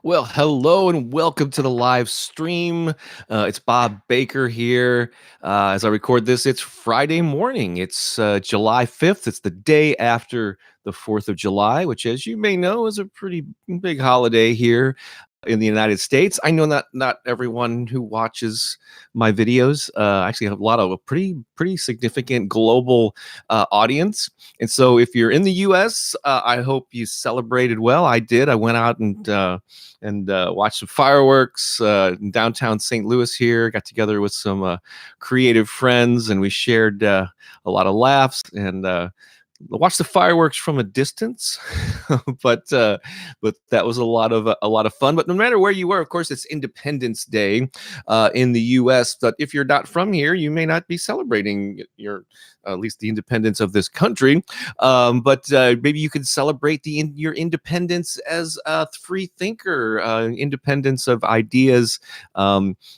Well, hello and welcome to the live stream. It's Bob Baker here. As I record this, it's Friday morning. It's July 5th. It's the day after the 4th of July, which, as you may know, is a pretty big holiday here in the United States. I know not everyone who watches my videos actually have a lot of a pretty significant global audience. And so if you're in the US, I hope you celebrated well. I did. I went out and watched some fireworks in downtown St. Louis here. Got together with some creative friends, and we shared a lot of laughs and watched the fireworks from a distance. But that was a lot of fun. But no matter where you were, of course, it's Independence Day in the U.S. But if you're not from here, you may not be celebrating your at least the independence of this country. But maybe you could celebrate your independence as a free thinker, independence of ideas,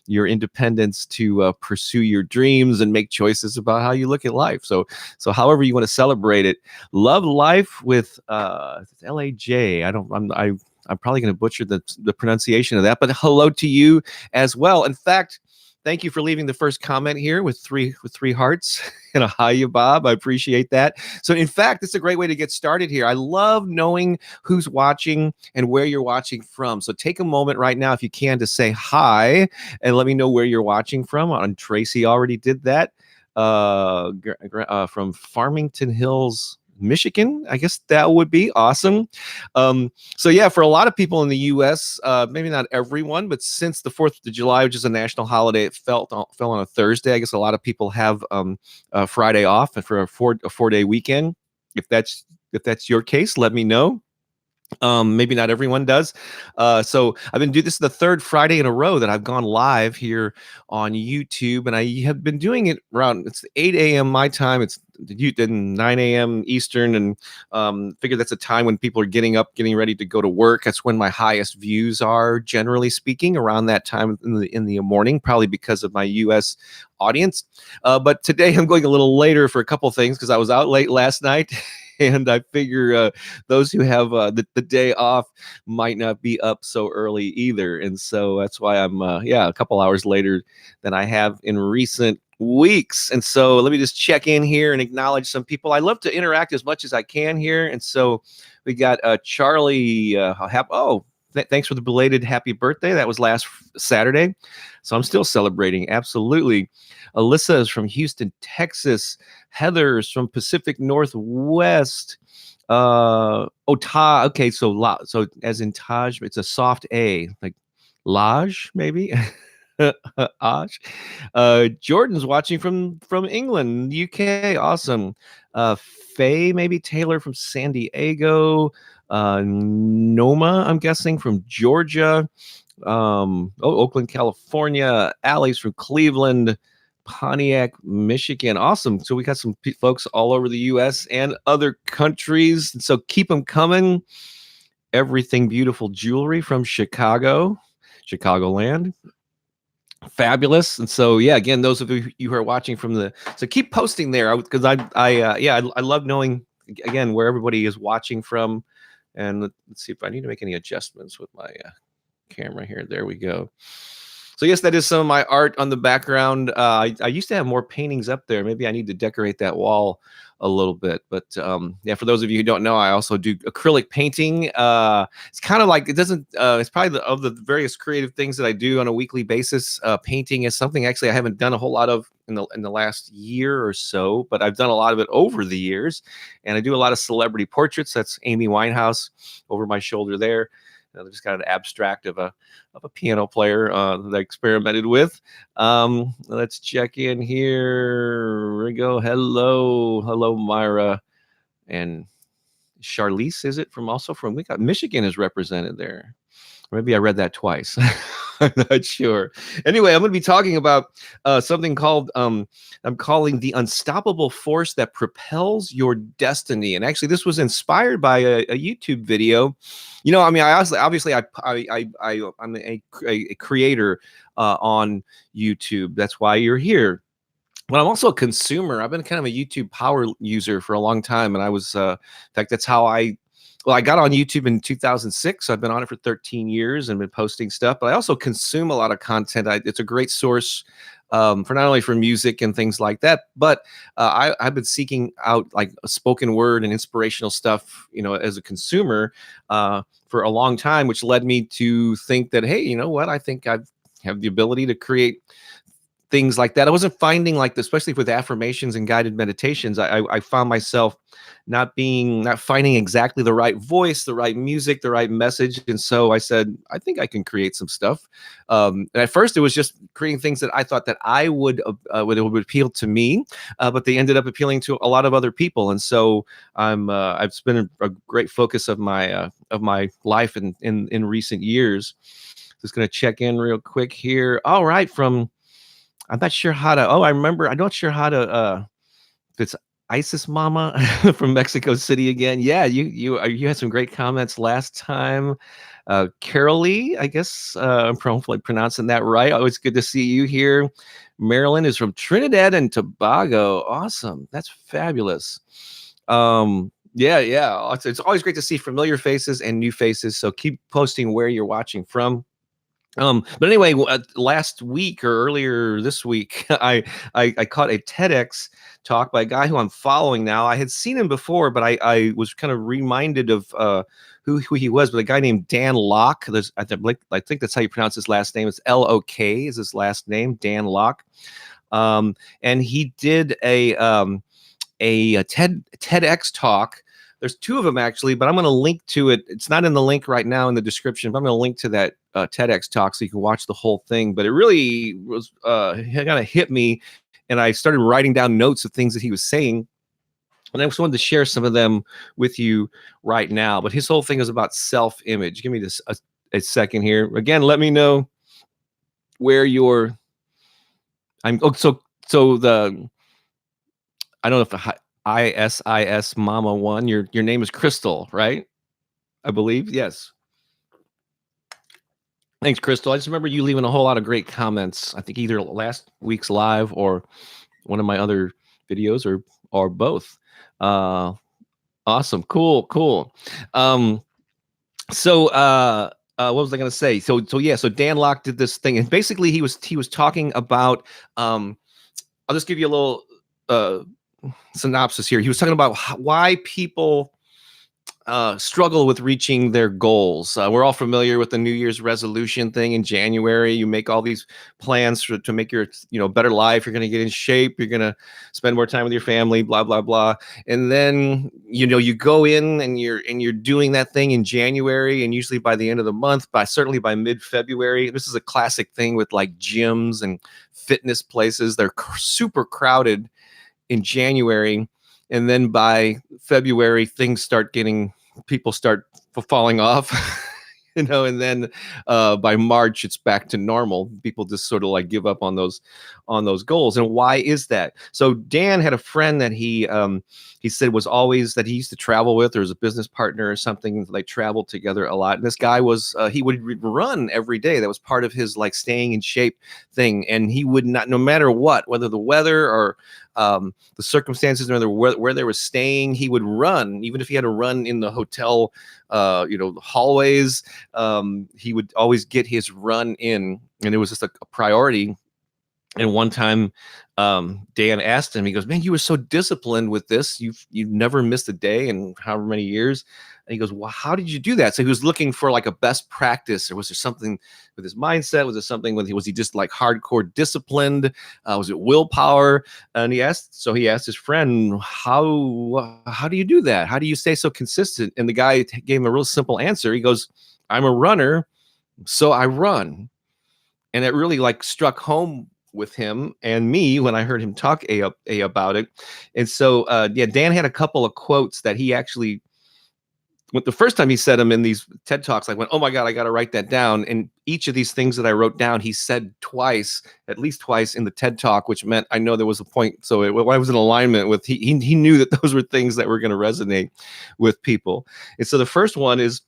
your independence to pursue your dreams and make choices about how you look at life. So however you want to celebrate it, love life with LAJ. I'm probably going to butcher the pronunciation of that, but hello to you as well. In fact, thank you for leaving the first comment here with three hearts and a hiya, Bob. I appreciate that. So in fact, it's a great way to get started here. I love knowing who's watching and where you're watching from. So take a moment right now, if you can, to say hi and let me know where you're watching from. And Tracy already did that from Farmington Hills, Michigan. I guess that would be awesome. So yeah, for a lot of people in the U.S., maybe not everyone, but since the 4th of July, which is a national holiday, it fell on a Thursday. I guess a lot of people have Friday off and for a four-day weekend. If that's your case, let me know. Maybe not everyone does. So I've been doing this the third Friday in a row that I've gone live here on YouTube, and I have been doing it around, it's 8 a.m. my time. It's 9 a.m. Eastern, and figure that's a time when people are getting up, getting ready to go to work. That's when my highest views are, generally speaking, around that time in the morning, probably because of my US audience. But today I'm going a little later for a couple things because I was out late last night. And I figure those who have the day off might not be up so early either. And so that's why I'm, a couple hours later than I have in recent weeks. And so let me just check in here and acknowledge some people. I love to interact as much as I can here. And so we got Charlie. Thanks for the belated happy birthday. That was last Saturday. So I'm still celebrating. Absolutely. Alyssa is from Houston, Texas. Heather's from Pacific Northwest. Taj. Okay, so as in Taj, it's a soft A, like Laj, maybe. Jordan's watching from England, UK. Awesome. Faye, maybe Taylor from San Diego. Noma, I'm guessing, from Georgia. Oakland, California. Allie's from Cleveland. Pontiac, Michigan. Awesome. So we got some folks all over the US and other countries. So keep them coming. Everything Beautiful Jewelry from Chicagoland. Fabulous. And so yeah, again, those of you who are watching so keep posting there, because I love knowing again where everybody is watching from. And let's see if I need to make any adjustments with my camera here. There we go. So yes, that is some of my art on the background. I used to have more paintings up there. Maybe I need to decorate that wall a little bit. But yeah, for those of you who don't know, I also do acrylic painting. It's kind of like, it's probably of the various creative things that I do on a weekly basis. Painting is something actually I haven't done a whole lot of in the last year or so, but I've done a lot of it over the years. And I do a lot of celebrity portraits. That's Amy Winehouse over my shoulder there. I just got an abstract of a piano player that I experimented with. Let's check in here. Here we go. Hello, Myra and Charlize. Is it from we got Michigan is represented there. Maybe I read that twice. I'm not sure. Anyway, I'm going to be talking about something called I'm calling the unstoppable force that propels your destiny. And actually, this was inspired by a YouTube video. You know, I mean, I'm a creator on YouTube. That's why you're here. But I'm also a consumer. I've been kind of a YouTube power user for a long time, and I was, in fact, that's how I Well, I got on YouTube in 2006. So I've been on it for 13 years and been posting stuff, but I also consume a lot of content. It's a great source for not only for music and things like that, but I've been seeking out like a spoken word and inspirational stuff, as a consumer for a long time, which led me to think that, hey, you know what? I think I have the ability to create things like that. I wasn't finding like, especially with affirmations and guided meditations, I found myself not finding exactly the right voice, the right music, the right message. And so I said, I think I can create some stuff. And at first it was just creating things that I thought that I would appeal to me, but they ended up appealing to a lot of other people. And so I've been a great focus of my life in recent years. Just going to check in real quick here. All right. I'm not sure how to. Oh, I remember. I'm not sure how to. If it's Isis Mama from Mexico City again. Yeah, you had some great comments last time. Carol Lee, I guess I'm probably pronouncing that right. Always good to see you here. Marilyn is from Trinidad and Tobago. Awesome. That's fabulous. Yeah. It's always great to see familiar faces and new faces. So keep posting where you're watching from. But anyway, last week or earlier this week, I caught a TEDx talk by a guy who I'm following now. I had seen him before, but I was kind of reminded of who he was. But a guy named Dan Lok. I think that's how you pronounce his last name. It's Lok is his last name, Dan Lok. And he did a TEDx talk. There's two of them actually, but I'm going to link to it. It's not in the link right now in the description, but I'm going to link to that TEDx talk so you can watch the whole thing. But it really was kind of hit me, and I started writing down notes of things that he was saying. And I just wanted to share some of them with you right now. But his whole thing is about self-image. Give me this a second here. Again, let me know where you're. So the. I don't know if the ISIS Mama one. Your name is Crystal, right? I believe. Yes. Thanks, Crystal. I just remember you leaving a whole lot of great comments. I think either last week's live or one of my other videos or both. Awesome. Cool. What was I going to say? So Dan Lok did this thing, and basically he was talking about I'll just give you a little synopsis here. He was talking about why people struggle with reaching their goals. We're all familiar with the New Year's resolution thing in January. You make all these plans to make your better life. You're going to get in shape. You're going to spend more time with your family. Blah blah blah. And then you go in and you're doing that thing in January, and usually by the end of the month, certainly by mid-February. This is a classic thing with like gyms and fitness places. They're super crowded in January, and then by February people start falling off. And then by March it's back to normal. People just sort of like give up on those goals. And why is that? So Dan had a friend that he said was always that he used to travel with, or was a business partner or something. They traveled together a lot. And this guy he would run every day. That was part of his like staying in shape thing. And he would not, no matter what, whether the weather or the circumstances, or where they were staying, he would run, even if he had to run in the hotel, hallways. He would always get his run in, and it was just a priority. And one time, Dan asked him, he goes, "Man, you were so disciplined with this. You've never missed a day in however many years." And he goes, "Well, how did you do that?" So he was looking for like a best practice, or was there something with his mindset? Was there something was he just like hardcore disciplined? Was it willpower? And he asked his friend, how do you do that? How do you stay so consistent? And the guy gave him a real simple answer. He goes, "I'm a runner, so I run." And it really like struck home with him and me when I heard him talk about it. And so Dan had a couple of quotes that he actually, the first time he said them in these TED Talks, I went, "Oh my God, I got to write that down." And each of these things that I wrote down, he said at least twice in the TED Talk, which meant I know there was a point. So I was in alignment with, he knew that those were things that were going to resonate with people. And so the first one is,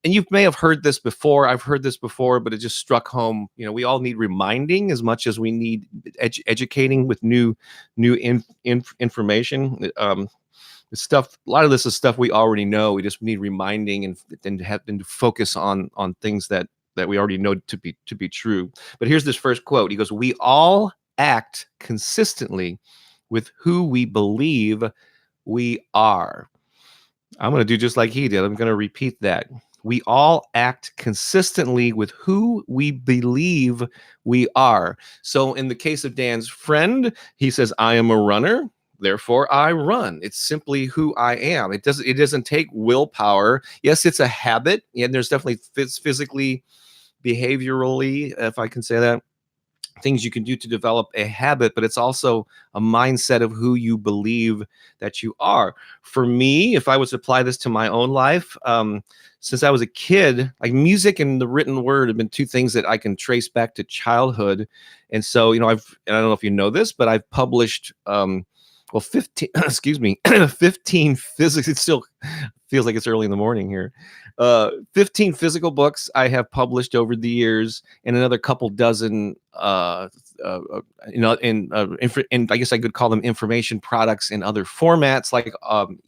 and you may have heard this before, I've heard this before, but it just struck home. We all need reminding as much as we need educating with new information. It's stuff. A lot of this is stuff we already know. We just need reminding and to focus on things that we already know to be true. But here's this first quote. He goes, "We all act consistently with who we believe we are." I'm going to do just like he did. I'm going to repeat that. We all act consistently with who we believe we are. So, in the case of Dan's friend, he says, "I am a runner. Therefore, I run." It's simply who I am. It doesn't take willpower. Yes, it's a habit, and there's definitely physically, behaviorally, if I can say that, things you can do to develop a habit, but it's also a mindset of who you believe that you are. For me, if I was to apply this to my own life, since I was a kid, like music and the written word have been two things that I can trace back to childhood. And so, and I don't know if you know this, but I've published, 15, excuse me, 15 physics. It still feels like it's early in the morning here. 15 physical books I have published over the years, and another couple dozen, and I guess I could call them information products in other formats like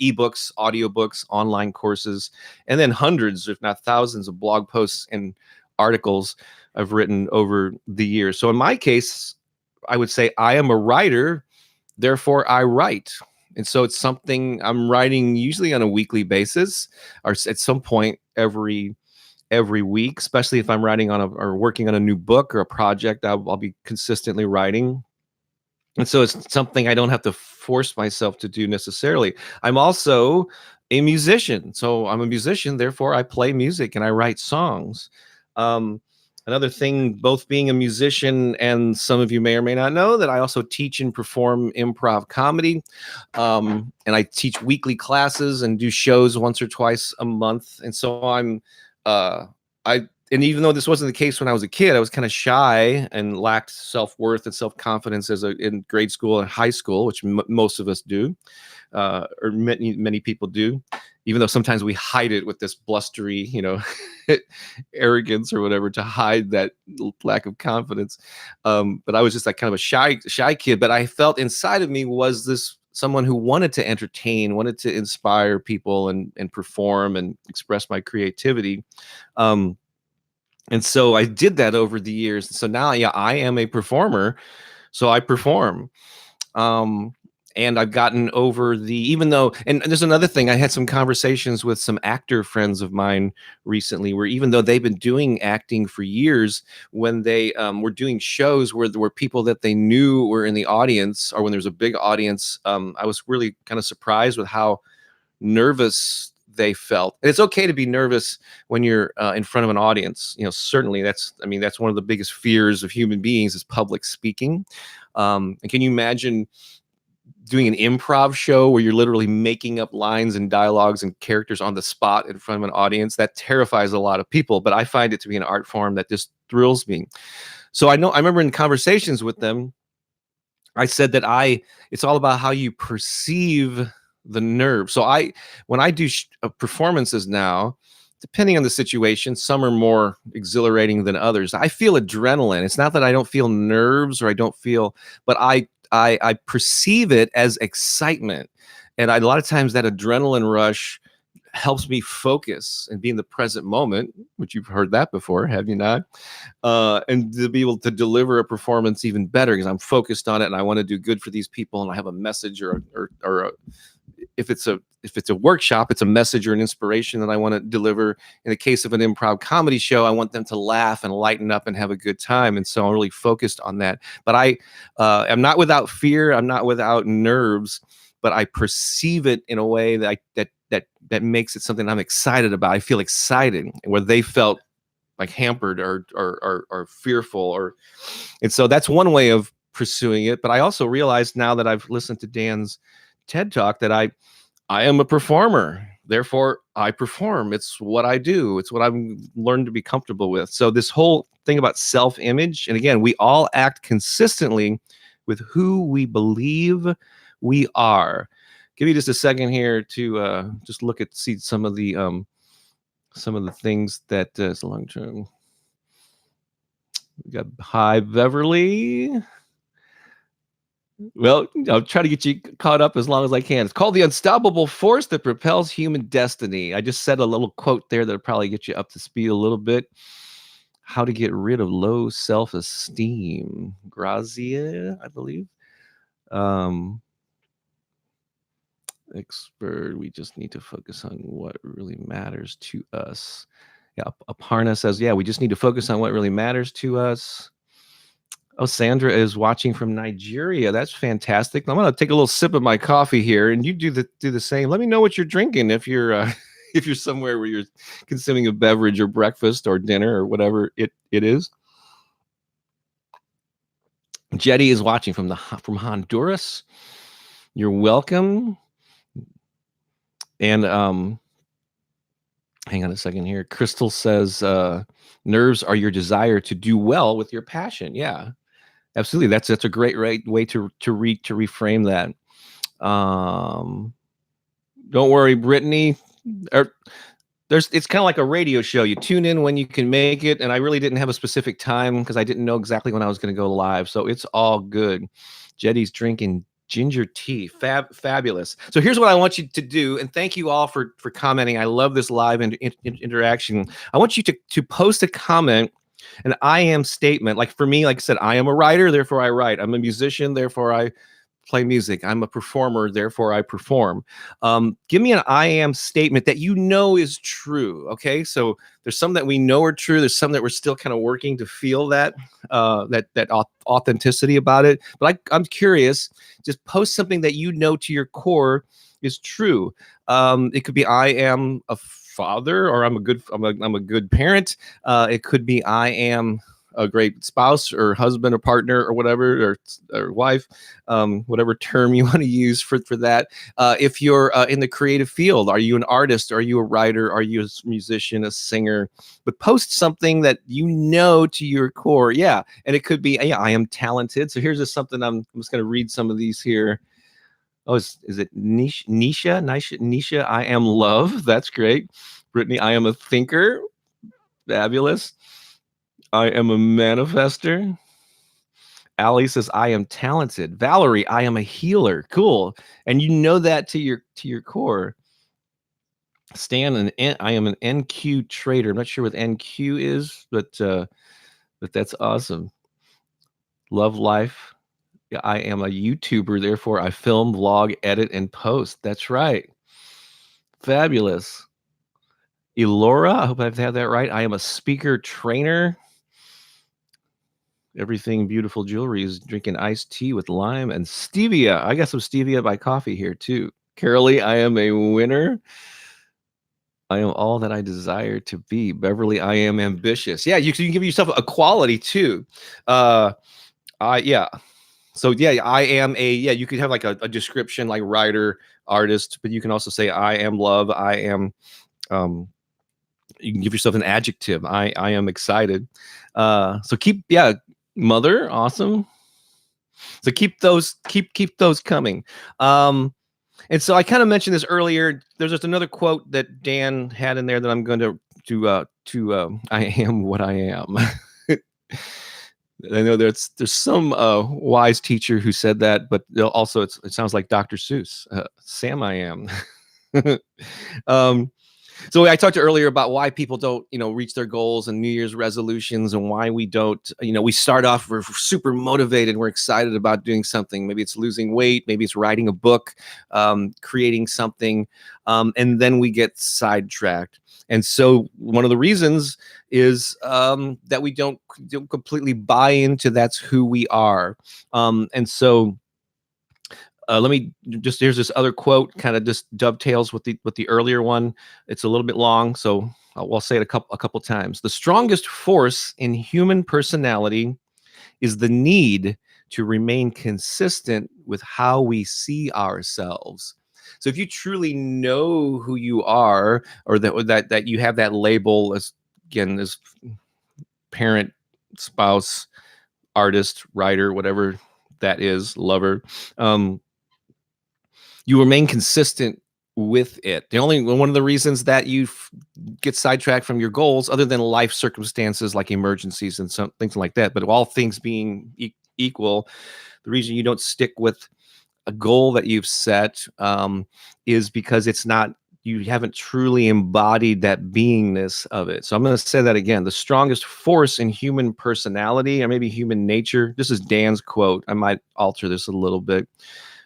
ebooks, audiobooks, online courses, and then hundreds, if not thousands, of blog posts and articles I've written over the years. So in my case, I would say I am a writer, therefore I write. And so it's something I'm writing usually on a weekly basis, or at some point every week, especially if I'm writing or working on a new book or a project. I'll be consistently writing. And so it's something I don't have to force myself to do necessarily. I'm also a musician. So I'm a musician, therefore I play music and I write songs. Um, Another thing, both being a musician, and some of you may or may not know that I also teach and perform improv comedy. And I teach weekly classes and do shows once or twice a month. And so uh, and even though this wasn't the case when I was a kid, I was kind of shy and lacked self-worth and self-confidence in grade school and high school, which most of us do, or many people do, even though sometimes we hide it with this blustery, arrogance or whatever to hide that lack of confidence. But I was just like kind of a shy kid, but I felt inside of me was this someone who wanted to entertain, wanted to inspire people and perform and express my creativity. And so I did that over the years. So now, yeah, I am a performer. So I perform. And I've gotten over even though, and there's another thing, I had some conversations with some actor friends of mine recently, where even though they've been doing acting for years, when they were doing shows where there were people that they knew were in the audience, or when there's a big audience, I was really kind of surprised with how nervous they felt. And it's okay to be nervous when you're in front of an audience. Certainly that's one of the biggest fears of human beings is public speaking. And can you imagine doing an improv show where you're literally making up lines and dialogues and characters on the spot in front of an audience? That terrifies a lot of people, but I find it to be an art form that just thrills me. So I remember in conversations with them, I said that it's all about how you perceive the nerve. So when I do performances now, depending on the situation, some are more exhilarating than others. I feel adrenaline. It's not that I don't feel nerves or I don't feel, but I perceive it as excitement. And a lot of times that adrenaline rush helps me focus and be in the present moment, which you've heard that before, have you not? And to be able to deliver a performance even better because I'm focused on it and I want to do good for these people and I have a message or if it's a workshop, it's a message or an inspiration that I want to deliver. In the case of an improv comedy show, I want them to laugh and lighten up and have a good time. And so I'm really focused on that. But I'm not without fear. I'm not without nerves, but I perceive it in a way that makes it something I'm excited about. I feel excited, where they felt like hampered or fearful, and so that's one way of pursuing it. But I also realized now that I've listened to Dan's TED Talk that I am a performer. Therefore, I perform. It's what I do. It's what I've learned to be comfortable with. So this whole thing about self-image, and again, we all act consistently with who we believe we are. Give me just a second here to just see some of the things that is long term. We got Hi Beverly. Well, I'll try to get you caught up as long as I can. It's called The Unstoppable Force That Propels Human Destiny. I just said a little quote there that'll probably get you up to speed a little bit. How to get rid of low self-esteem. Grazia, I believe. Um, Expert, we just need to focus on what really matters to us. Yeah, Aparna says, yeah, we just need to focus on what really matters to us. Oh, Sandra is watching from Nigeria. That's fantastic. I'm gonna take a little sip of my coffee here, and you do the same. Let me know what you're drinking if you're if you're somewhere where you're consuming a beverage or breakfast or dinner or whatever it is. Jetty is watching from Honduras. You're welcome. And hang on a second here. Crystal says, nerves are your desire to do well with your passion. Yeah, absolutely. That's a great way to reframe that. Don't worry, Brittany. Or it's kind of like a radio show. You tune in when you can make it, and I really didn't have a specific time because I didn't know exactly when I was going to go live. So it's all good. Jetty's drinking ginger tea. Fabulous. So here's what I want you to do, and thank you all for commenting. I love this live interaction. I want you to post a comment, an I am statement. Like for me, like I said, I am a writer, therefore I write. I'm a musician, therefore I play music. I'm a performer, therefore I perform. Give me an I am statement that you know is true. Okay, so there's some that we know are true. There's some that we're still kind of working to feel that authenticity about it. But I'm curious. Just post something that you know to your core is true. It could be I am a father, or I'm a good parent. It could be I am a great spouse or husband or partner or whatever, or wife, whatever term you want to use for that. If you're in the creative field, are you an artist? Are you a writer? Are you a musician, a singer? But post something that you know to your core. Yeah. And it could be, yeah, I am talented. So here's just something I'm just going to read some of these here. Oh, is it Nisha? I am love. That's great. Brittany, I am a thinker. Fabulous. I am a manifester. Allie says, I am talented. Valerie, I am a healer. Cool. And you know that to your core. Stan, I am an NQ trader. I'm not sure what NQ is, but that's awesome. Love life. Yeah, I am a YouTuber, therefore I film, vlog, edit, and post. That's right. Fabulous. Elora, I hope I've had that right. I am a speaker trainer. Everything Beautiful Jewelry is drinking iced tea with lime and stevia. I got some stevia by coffee here too. Carolee, I am a winner. I am all that I desire to be. Beverly, I am ambitious. Yeah, you can give yourself a quality too. Yeah. So yeah, I am yeah, you could have like a description like writer, artist, but you can also say I am love. I am you can give yourself an adjective. I am excited. So mother, awesome. So keep those coming. And so I kind of mentioned this earlier. There's just another quote that Dan had in there that I'm going to I am what I am. I know there's some wise teacher who said that, but also it sounds like Dr. Seuss. Sam, I am. So I talked earlier about why people don't, reach their goals and New Year's resolutions, and why we don't, we start off, we're super motivated, we're excited about doing something. Maybe it's losing weight, maybe it's writing a book, creating something, and then we get sidetracked. And so one of the reasons is that we don't completely buy into that's who we are. And so let me just, here's this other quote, kind of just dovetails with the earlier one. It's a little bit long, so I'll say it a couple times. The strongest force in human personality is the need to remain consistent with how we see ourselves. So if you truly know who you are, or that you have that label as parent, spouse, artist, writer, whatever that is, lover, you remain consistent with it. One of the reasons that you get sidetracked from your goals, other than life circumstances like emergencies and some things like that, but all things being equal, the reason you don't stick with a goal that you've set is because it's not, you haven't truly embodied that beingness of it. So I'm going to say that again. The strongest force in human personality, or maybe human nature, this is Dan's quote. I might alter this a little bit.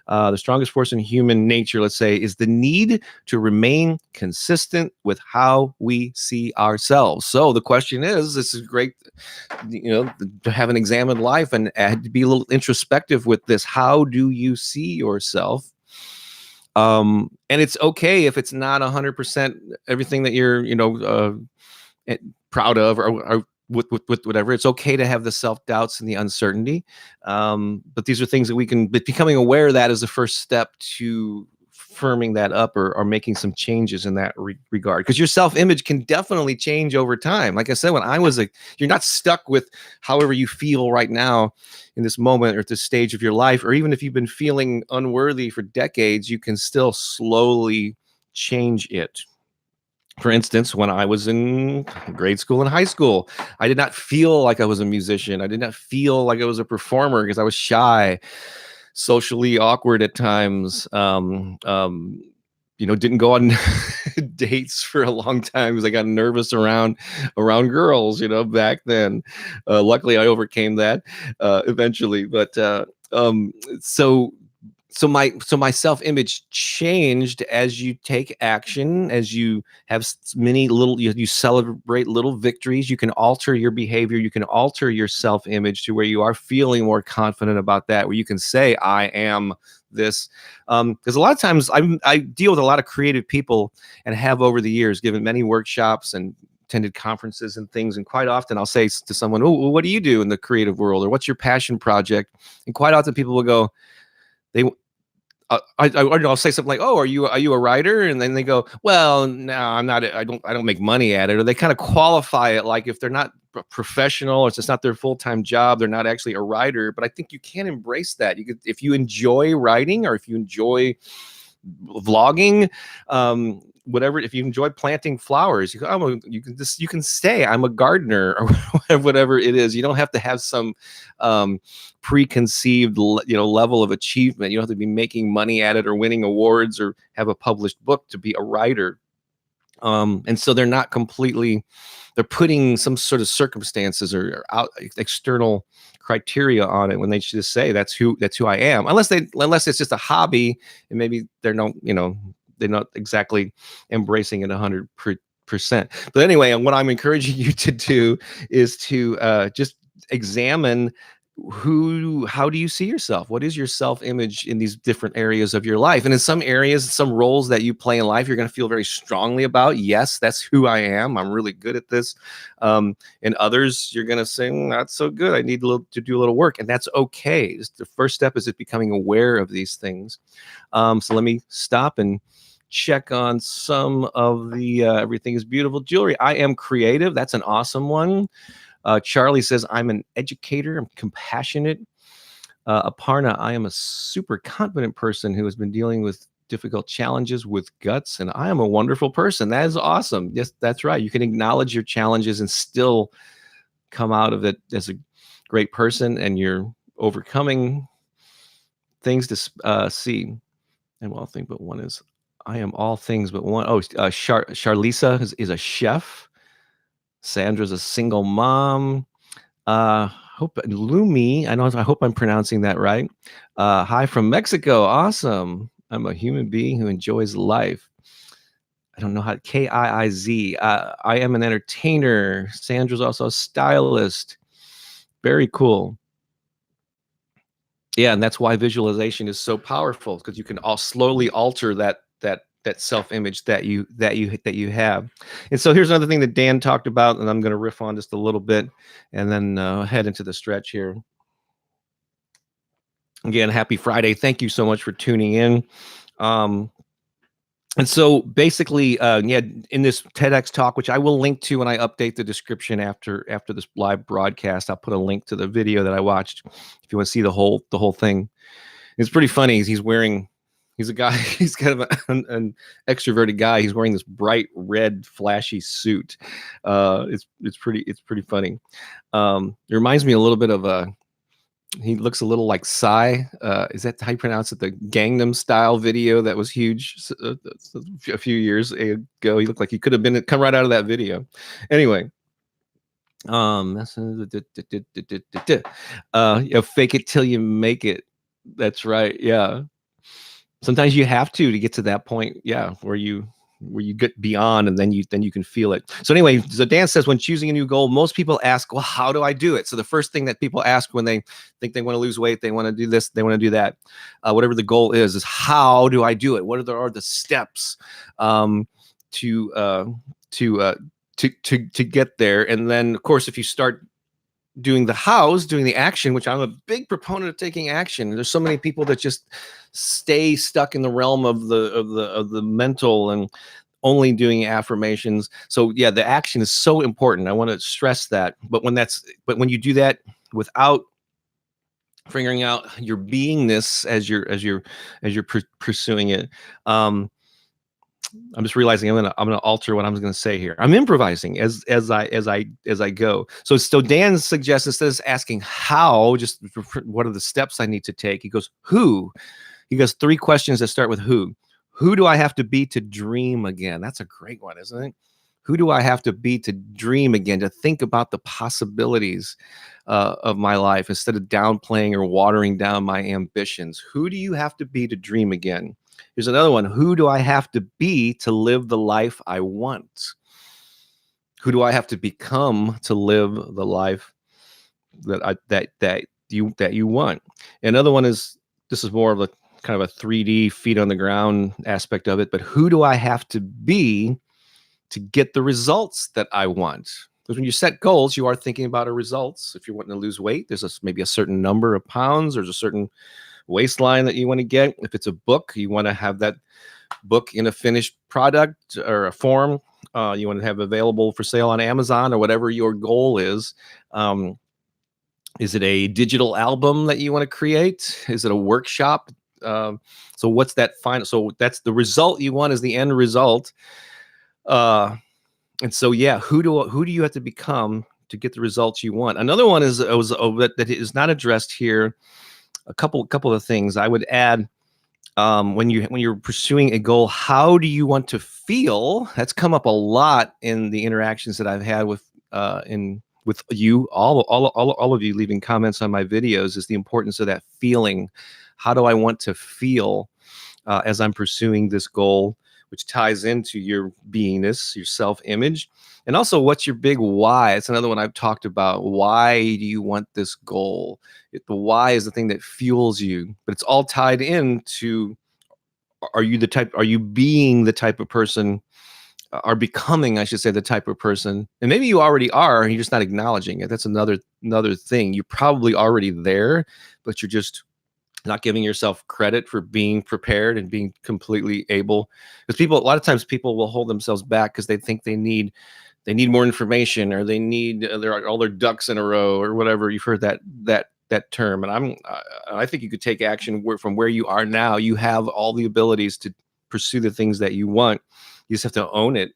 The strongest force in human nature, let's say, is the need to remain consistent with how we see ourselves. So the question is, this is great, to have an examined life and to be a little introspective with this. How do you see yourself? And it's okay if it's not 100% everything that you're, proud of, or with whatever. It's okay to have the self-doubts and the uncertainty. But these are things that we can, but becoming aware of that is the first step to firming that up, or making some changes in that regard. Because your self-image can definitely change over time. Like I said, you're not stuck with however you feel right now in this moment or at this stage of your life, or even if you've been feeling unworthy for decades, you can still slowly change it. For instance, when I was in grade school and high school, I did not feel like I was a musician. I did not feel like I was a performer because I was shy, socially awkward at times. Didn't go on dates for a long time because I got nervous around girls, back then. Luckily, I overcame that eventually. But so my self-image changed as you take action, as you have many little, you celebrate little victories. You can alter your behavior, you can alter your self-image to where you are feeling more confident about that, where you can say, I am this. Because a lot of times I deal with a lot of creative people, and have over the years given many workshops and attended conferences and things. And quite often I'll say to someone, oh, what do you do in the creative world, or what's your passion project? And quite often people will go, I'll say something like, "Oh, are you a writer?" And then they go, "Well, no, I'm not. I don't make money at it." Or they kind of qualify it like if they're not professional, or it's not their full-time job, they're not actually a writer. But I think you can embrace that. If you enjoy writing, or if you enjoy vlogging, whatever. If you enjoy planting flowers, you can say I'm a gardener, or whatever it is. You don't have to have some preconceived level of achievement. You don't have to be making money at it, or winning awards, or have a published book to be a writer. And so they're putting some sort of circumstances or external criteria on it, when they just say that's who I am, unless it's just a hobby, and maybe they're not exactly embracing it 100%. But anyway, what I'm encouraging you to do is to just examine how do you see yourself? What is your self-image in these different areas of your life? And in some areas, some roles that you play in life, you're going to feel very strongly about. Yes, that's who I am. I'm really good at this. And others, you're going to say, not so good. I need to do a little work. And that's okay. The first step is just becoming aware of these things. So let me stop and check on some of the everything is beautiful jewelry. I am creative. That's an awesome one. Charlie says, I'm an educator. I'm compassionate. Aparna, I am a super confident person who has been dealing with difficult challenges with guts, and I am a wonderful person. That is awesome. Yes, that's right. You can acknowledge your challenges and still come out of it as a great person, and you're overcoming things to see. And well, thing but one is, I am all things but one. Oh, Charlisa is a chef. Sandra's a single mom. Hope Lumi, I hope I'm pronouncing that right. Hi from Mexico. Awesome. I'm a human being who enjoys life. I don't know how. Kiiz. I am an entertainer. Sandra's also a stylist. Very cool. Yeah, and that's why visualization is so powerful, because you can all slowly alter that self-image that you have. And so here's another thing that Dan talked about, and I'm going to riff on just a little bit, and then head into the stretch here. Again, happy Friday. Thank you so much for tuning in. And so basically, in this TEDx talk, which I will link to when I update the description after this live broadcast, I'll put a link to the video that I watched if you want to see the whole thing. It's pretty funny. He's a guy, he's kind of an extroverted guy. He's wearing this bright red flashy suit. It's pretty funny. It reminds me a little bit of He looks a little like Psy. Is that how you pronounce it? The Gangnam Style video that was huge a few years ago. He looked like he could have been come right out of that video. Anyway, fake it till you make it. That's right. Yeah. Sometimes you have to get to that point, yeah, where you get beyond, and then you can feel it. So anyway, so Dan says, when choosing a new goal, most people ask, well, how do I do it? So the first thing that people ask when they think they want to lose weight, they want to do this, they want to do that, whatever the goal is how do I do it? What are the steps to get there? And then, of course, if you start doing the hows, doing the action, which I'm a big proponent of taking action. There's so many people that just stay stuck in the realm of the mental and only doing affirmations. So yeah, the action is so important. I want to stress that. But when you do that without figuring out your beingness as you're pursuing it, I'm just realizing I'm gonna alter what I'm gonna say here. I'm improvising as I go. So Dan suggests, instead of asking how, just what are the steps I need to take, he goes who. He goes 3 questions that start with who. Who do I have to be to dream again? That's a great one, isn't it? Who do I have to be to dream again, to think about the possibilities of my life instead of downplaying or watering down my ambitions? Who do you have to be to dream again? Here's another one. Who do I have to be to live the life I want? Who do I have to become to live the life that you want? Another one is, this is more of a kind of a 3D feet on the ground aspect of it, but who do I have to be to get the results that I want? Because when you set goals, you are thinking about results. If you're wanting to lose weight, there's maybe a certain number of pounds. There's a certain waistline that you want to get. If it's a book, you want to have that book in a finished product or a form. You want to have available for sale on Amazon or whatever your goal is. Is it a digital album that you want to create? Is it a workshop? So what's that final? So that's the result you want, is the end result. And so, yeah, who do you have to become to get the results you want? Another one is that is not addressed here. A couple of things I would add. When you're pursuing a goal, how do you want to feel? That's come up a lot in the interactions that I've had with you, all of you leaving comments on my videos, is the importance of that feeling. How do I want to feel as I'm pursuing this goal, which ties into your beingness, your self-image, and also what's your big why. It's another one I've talked about. Why do you want this goal? The why is the thing that fuels you, but it's all tied into, are you being the type of person, are becoming, I should say, the type of person, and maybe you already are, and you're just not acknowledging it. That's another thing. You're probably already there, but you're just not giving yourself credit for being prepared and being completely able. Because a lot of times people will hold themselves back because they think they need more information, or they need all their ducks in a row, or whatever. You've heard that term. And I think you could take action from where you are now. You have all the abilities to pursue the things that you want. You just have to own it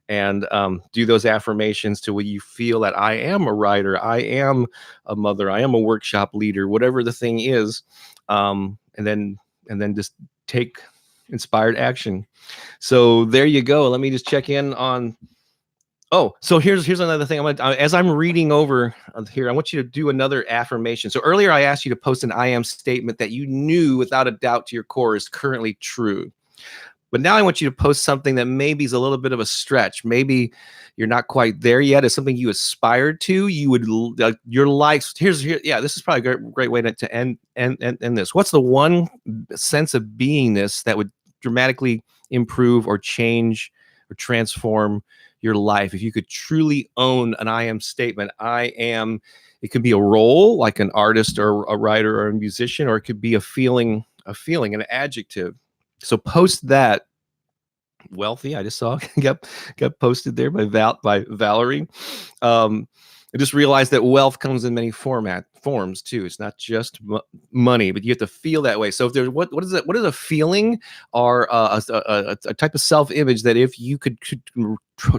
and do those affirmations to where you feel that I am a writer, I am a mother, I am a workshop leader, whatever the thing is, and then just take inspired action. So there you go. Let me just check in on. Oh, so here's another thing. As I'm reading over here, I want you to do another affirmation. So earlier I asked you to post an I am statement that you knew without a doubt to your core is currently true. But now I want you to post something that maybe is a little bit of a stretch. Maybe you're not quite there yet. It's something you aspired to. You would your life. Yeah. This is probably a great way to end this. What's the one sense of beingness that would dramatically improve or change or transform your life if you could truly own an I am statement? I am. It could be a role, like an artist or a writer or a musician, or it could be a feeling, an adjective. So post that. Wealthy, I just saw got posted there by Valerie. I just realized that wealth comes in many forms too. It's not just money, but you have to feel that way. So if there's what is it? What is a feeling, or a type of self-image that if you could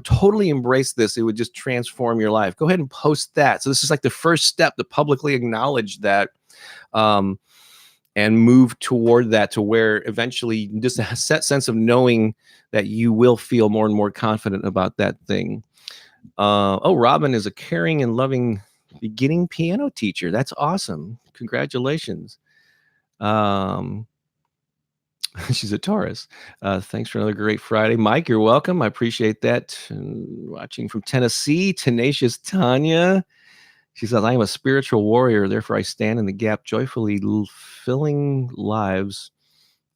totally embrace this, it would just transform your life? Go ahead and post that. So this is like the first step to publicly acknowledge that Um, and move toward that, to where eventually just a set sense of knowing that you will feel more and more confident about that thing. Oh, Robin is a caring and loving beginning piano teacher. That's awesome. Congratulations. Um, she's a Taurus. Thanks for another great Friday. Mike, you're welcome. I appreciate that. And watching from Tennessee, Tenacious Tanya. She says, I am a spiritual warrior. Therefore, I stand in the gap, joyfully filling lives,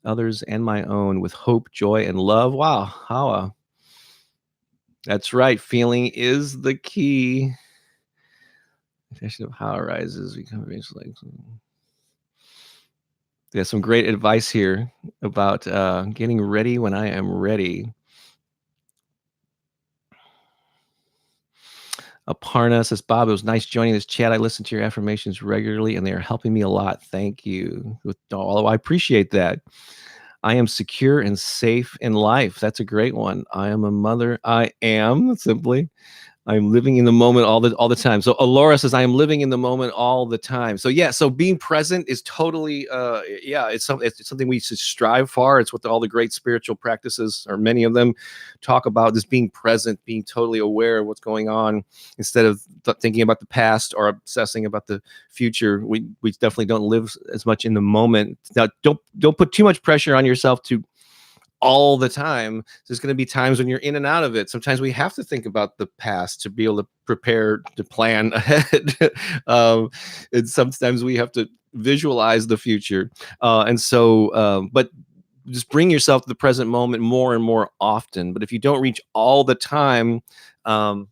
others and my own, with hope, joy, and love. Wow. That's right. Feeling is the key. Of how it rises. There's some great advice here about getting ready when I am ready. Aparna says, Bob, it was nice joining this chat. I listen to your affirmations regularly, and they are helping me a lot. Thank you. I appreciate that. I am secure and safe in life. That's a great one. I am a mother. I am simply. I'm living in the moment all the time. So Alora says, I am living in the moment all the time. So yeah, so being present is totally, it's something we should strive for. It's what all the great spiritual practices, or many of them, talk about, just being present, being totally aware of what's going on, instead of thinking about the past or obsessing about the future. We definitely don't live as much in the moment. Now, don't put too much pressure on yourself to all the time. There's going to be times when you're in and out of it. Sometimes we have to think about the past to be able to prepare, to plan ahead. And sometimes we have to visualize the future. But just bring yourself to the present moment more and more often. But if you don't reach all the time, I'd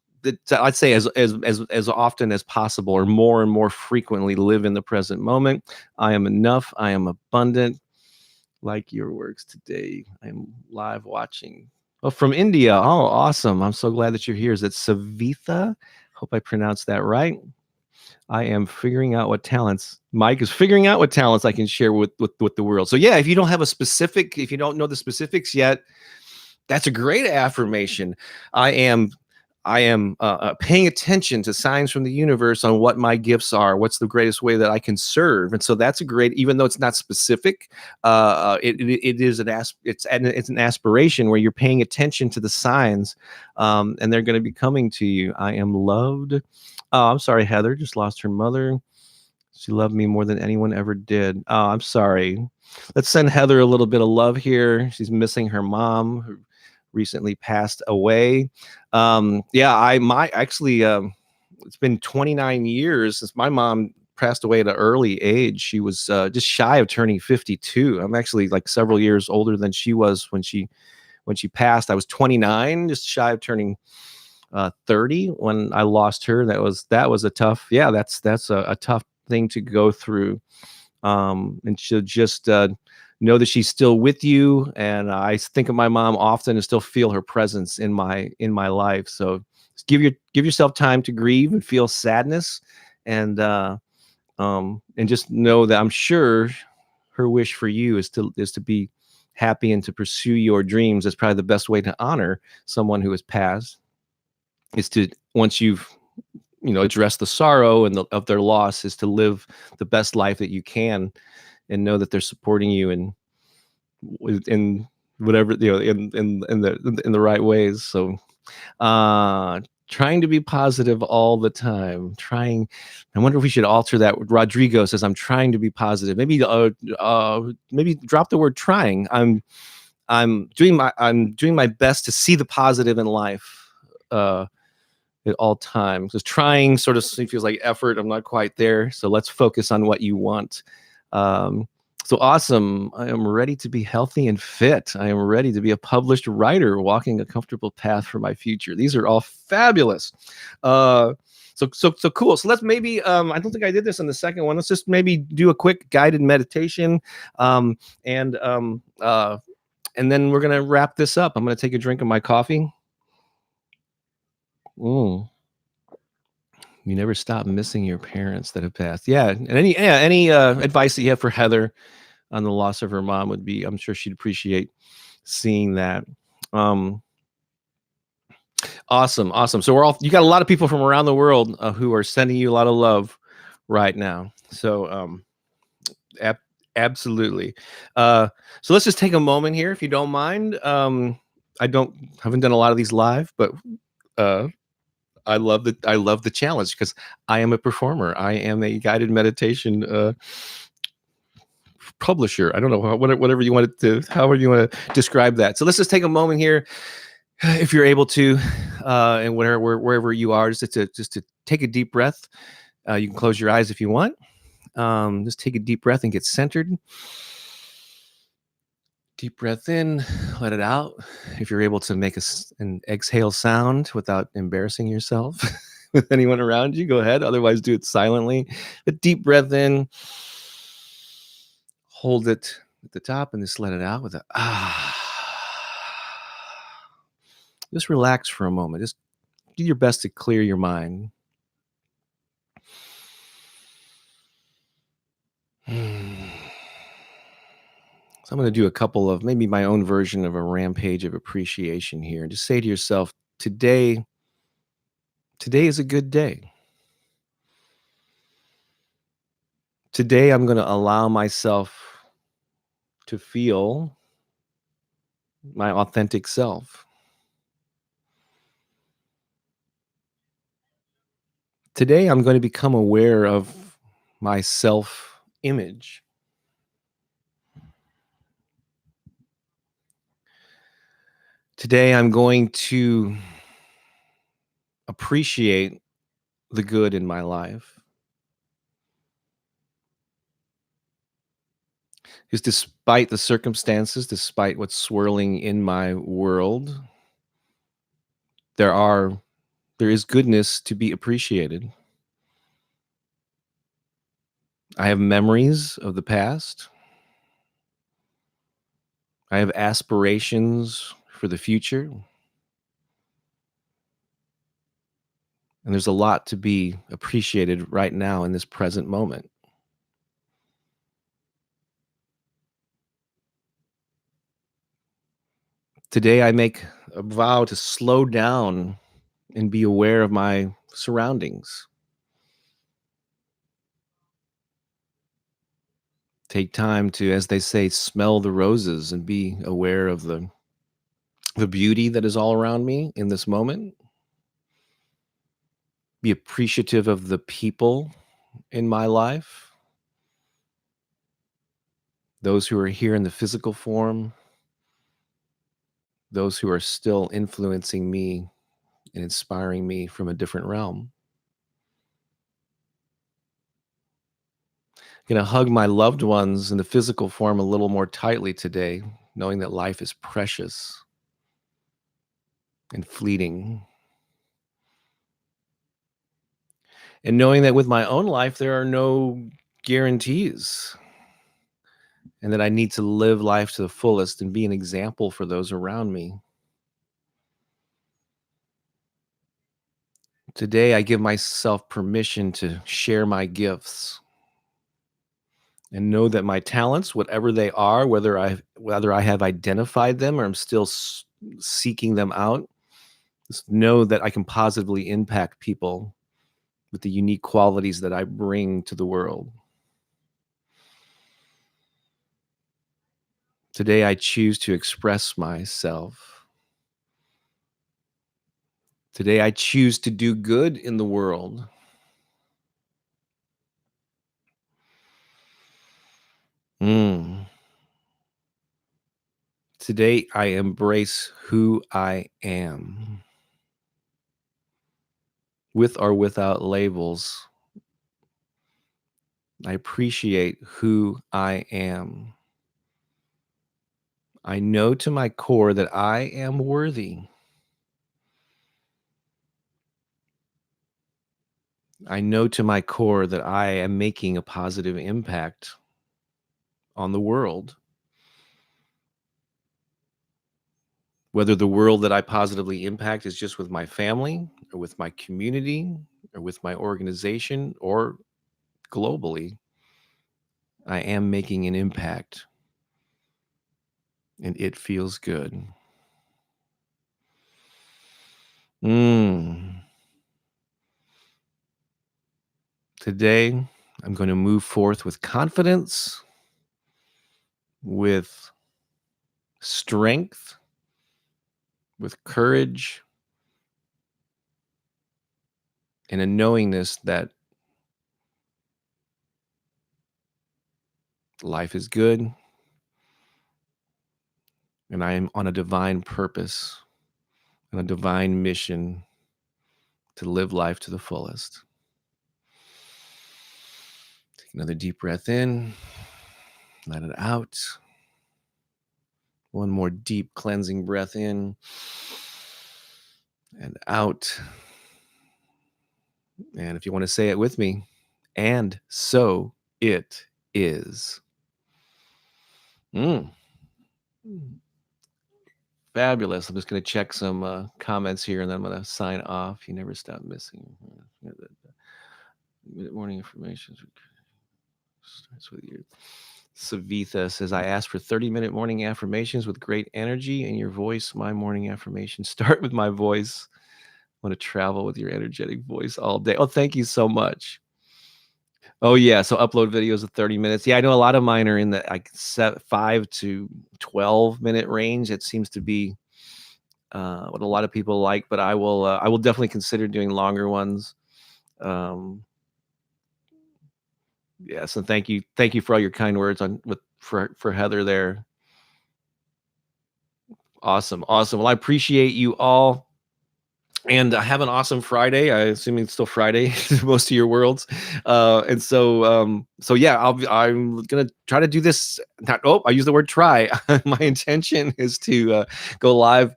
say as often as possible, or more and more frequently, live in the present moment. I am enough. I am abundant. Like your works today. I'm live watching. Oh, from India. Oh, awesome. I'm so glad that you're here. Is it Savitha? Hope I pronounced that right. I am figuring out what talents. Mike is figuring out what talents I can share with the world. So yeah, if you don't know the specifics yet, that's a great affirmation. I am paying attention to signs from the universe on what my gifts are. What's the greatest way that I can serve? And so that's a great, even though it's not specific, it is it's an aspiration where you're paying attention to the signs, and they're going to be coming to you. I am loved. Oh, I'm sorry, Heather just lost her mother. She loved me more than anyone ever did. Oh, I'm sorry. Let's send Heather a little bit of love here. She's missing her mom, who recently passed away. It's been 29 years since my mom passed away at an early age. She was just shy of turning 52. I'm actually like several years older than she was when she passed. I was 29, just shy of turning 30 when I lost her. That was a tough. Yeah, that's a tough thing to go through. And she'll just know that she's still with you. And I think of my mom often and still feel her presence in my life. So just give yourself time to grieve and feel sadness, and just know that I'm sure her wish for you is to be happy and to pursue your dreams. That's probably the best way to honor someone who has passed, is to, once you've address the sorrow of their loss, is to live the best life that you can, and know that they're supporting you in whatever, in the right ways. So trying to be positive all the time. I wonder if we should alter that. Rodrigo says, I'm trying to be positive. Maybe drop the word trying. I'm doing my best to see the positive in life at all times. Because trying sort of feels like effort. I'm not quite there. So let's focus on what you want. So awesome. I am ready to be healthy and fit. I am ready to be a published writer, walking a comfortable path for my future. These are all fabulous. So cool. So let's maybe, I don't think I did this on the second one. Let's just maybe do a quick guided meditation. And then we're going to wrap this up. I'm going to take a drink of my coffee. You never stop missing your parents that have passed. Yeah. And any advice that you have for Heather on the loss of her mom would be, I'm sure she'd appreciate seeing that. Awesome. So you got a lot of people from around the world who are sending you a lot of love right now. So Ab absolutely. Uh, so let's just take a moment here, if you don't mind. I don't haven't done a lot of these live, but uh, I love the challenge because I am a performer. I am a guided meditation publisher. I don't know whatever you want to however you want to describe that. So let's just take a moment here, if you're able to, and wherever you are, just to take a deep breath. You can close your eyes if you want. Just take a deep breath and get centered. Deep breath in, let it out. If you're able to make an exhale sound without embarrassing yourself with anyone around you, go ahead. Otherwise, do it silently. A deep breath in, hold it at the top, and just let it out with a ah. Just relax for a moment. Just do your best to clear your mind. So I'm going to do a couple of maybe my own version of a rampage of appreciation here. Just say to yourself, today is a good day. Today I'm going to allow myself to feel my authentic self. Today I'm going to become aware of my self image. Today I'm going to appreciate the good in my life. Because despite the circumstances, despite what's swirling in my world, there are there is goodness to be appreciated. I have memories of the past. I have aspirations for the future. And there's a lot to be appreciated right now in this present moment. Today, I make a vow to slow down and be aware of my surroundings. Take time to, as they say, smell the roses and be aware of the beauty that is all around me in this moment. Be appreciative of the people in my life, those who are here in the physical form, those who are still influencing me and inspiring me from a different realm. Gonna hug my loved ones in the physical form a little more tightly today, knowing that life is precious and fleeting. And knowing that with my own life, there are no guarantees, and that I need to live life to the fullest and be an example for those around me. Today, I give myself permission to share my gifts and know that my talents, whatever they are, whether I have identified them or I'm still seeking them out, just know that I can positively impact people with the unique qualities that I bring to the world. Today, I choose to express myself. Today, I choose to do good in the world. Mm. Today, I embrace who I am, with or without labels. I appreciate who I am. I know to my core that I am worthy. I know to my core that I am making a positive impact on the world. Whether the world that I positively impact is just with my family or with my community or with my organization or globally, I am making an impact and it feels good. Mm. Today, I'm going to move forth with confidence, with strength, with courage, and a knowingness that life is good and I am on a divine purpose and a divine mission to live life to the fullest. Take another deep breath in, let it out. One more deep cleansing breath in and out. And if you want to say it with me, and so it is. Mm. Fabulous. I'm just going to check some comments here and then I'm going to sign off. You never stop missing. Morning information starts with you. Savitha says, I asked for 30-minute morning affirmations with great energy and your voice. My morning affirmations start with my voice. I want to travel with your energetic voice all day. Oh, thank you so much. Oh, yeah. So upload videos of 30 minutes. Yeah, I know a lot of mine are in the like 5 to 12-minute range. It seems to be what a lot of people like, but I will definitely consider doing longer ones. Yeah, so thank you for all your kind words for Heather there. Awesome. Well, I appreciate you all. And have an awesome Friday. I assume it's still Friday in most of your worlds. So yeah, I'm gonna try to do this. I use the word try. My intention is to go live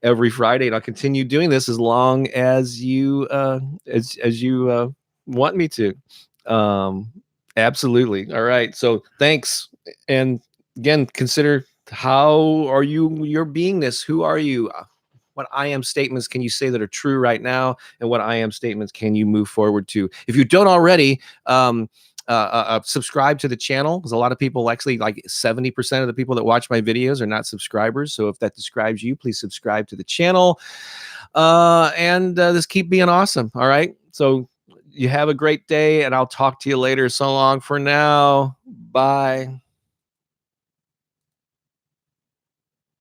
every Friday, and I'll continue doing this as long as you as you want me to. Um, Absolutely. All right. So thanks, and again, consider how are you your beingness? Who are you? What I am statements can you say that are true right now, and what I am statements can you move forward to? If you don't already, subscribe to the channel, because a lot of people, actually like 70% of the people that watch my videos are not subscribers. So if that describes you, please subscribe to the channel, and just keep being awesome. All right. So you have a great day, and I'll talk to you later. So long for now. Bye.